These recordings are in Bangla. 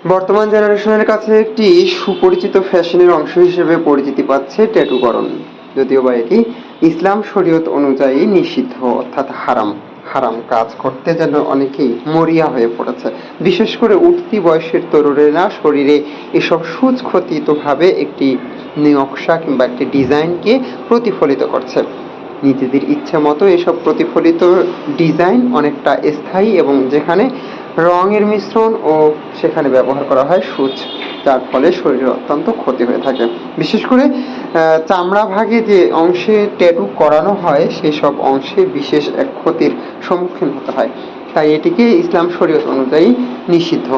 বর্তমান জেনারেশনের কাছে একটি সুপরিচিত ফ্যাশনের অংশ হিসেবে পরিচিতি পাচ্ছে ট্যাটুকরণ। যদিও বা এটি ইসলাম শরীয়ত অনুযায়ী নিষিদ্ধ, অর্থাৎ হারাম। হারাম কাজ করতে যেন অনেকেই মরিয়া হয়ে পড়েছে। বিশেষ করে উঠতি বয়সের তরুণেরা শরীরে এসব সুচক্ষতিতভাবে একটি নকশা কিংবা একটি ডিজাইনকে প্রতিফলিত করছে। নিজেদের ইচ্ছা মতো এসব প্রতিফলিত ডিজাইন অনেকটা স্থায়ী এবং যেখানে রঙের মিশ্রণ ও সেখানে ব্যবহার করা হয় সূচ, যার ফলে শরীরের অত্যন্ত ক্ষতি হয়ে থাকে। বিশেষ করে চামড়া ভাগে যে অংশে ট্যাটু করানো হয় সেসব অংশে বিশেষ এক ক্ষতির সম্মুখীন হতে হয়, তাই এটিকে ইসলাম শরীয়ত অনুযায়ী নিষিদ্ধ।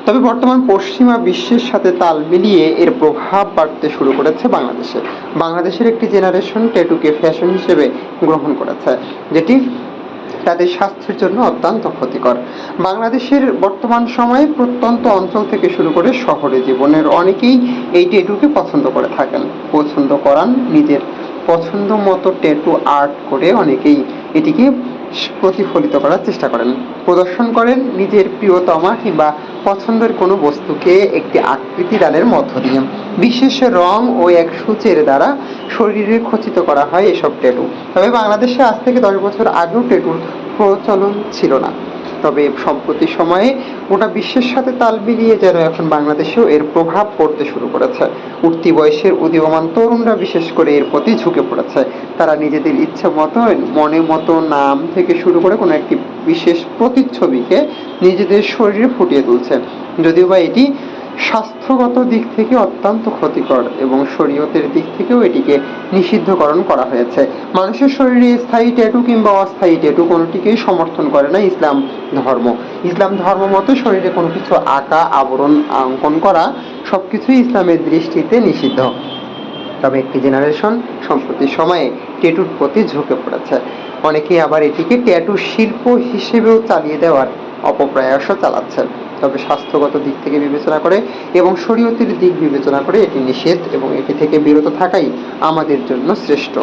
তবে বর্তমান পশ্চিমা বিশ্বের সাথে তাল মিলিয়ে এর প্রভাব বাড়তে শুরু করেছে বাংলাদেশে। বাংলাদেশের একটি জেনারেশন ট্যাটুকে ফ্যাশন হিসেবে গ্রহণ করেছে, যেটি তাদের স্বাস্থ্যের জন্য অত্যন্ত ক্ষতিকর। বাংলাদেশের বর্তমান সময়ে প্রত্যন্ত অঞ্চল থেকে শুরু করে শহরে জীবনের অনেকেই এই ট্যাটুকে পছন্দ করে থাকেন। পছন্দ করান নিজের পছন্দ মতো ট্যাটু আর্ট করে অনেকেই এটিকে প্রতিফলিত করার চেষ্টা করেন, প্রদর্শন করেন নিজের প্রিয়তমা কিংবা পছন্দের কোনো বস্তুকে একটি আকৃতি দানের মধ্য দিয়ে। বিশেষ রং ও এক সূচের দ্বারা শরীরে খচিত করা হয় এসব ট্যাটু। তবে বাংলাদেশে আজ থেকে 10 বছর আগেও ট্যাটুর প্রচলন ছিল না। তবে সম্প্রতি সময়ে গোটা বিশ্বের সাথে তাল মিলিয়ে যেন এখন বাংলাদেশেও এর প্রভাব পড়তে শুরু করেছে। উঠতি বয়সের উদীয়মান তরুণরা বিশেষ করে এর প্রতি ঝুঁকে পড়েছে। তারা নিজেদের ইচ্ছে মতো মনের মতো নাম থেকে শুরু করে কোনো একটি বিশেষ প্রতিচ্ছবিকে নিজেদের শরীরে ফুটিয়ে তুলছে। যদিও বা এটি স্বাস্থ্যগত দিক থেকে অত্যন্ত ক্ষতিকর এবং শরীয়তের দিক থেকেও এটিকে নিষিদ্ধকরণ করা হয়েছে। মানুষের শরীরে স্থায়ী ট্যাটু কিংবা অস্থায়ী ট্যাটু কোনোটিকেই সমর্থন করে না ইসলাম ধর্ম। ইসলাম ধর্ম মতে শরীরে কোনো কিছু আঁকা, আবরণ অঙ্কন করা সবকিছুই ইসলামের দৃষ্টিতে নিষিদ্ধ। তবে একটি জেনারেশন সম্প্রতি সময়ে ট্যাটুর প্রতি ঝুঁকে পড়েছে। অনেকেই আবার এটিকে ট্যাটু শিল্প হিসেবেও চালিয়ে দেওয়ার অপপ্রয়াসও চালাচ্ছেন। তবে স্বাস্থ্যগত দিক থেকে বিবেচনা করে এবং শরীয়তের দিক বিবেচনা করে এটি নিষেধ এবং এটি থেকে বিরত থাকাই আমাদের জন্য শ্রেষ্ঠ।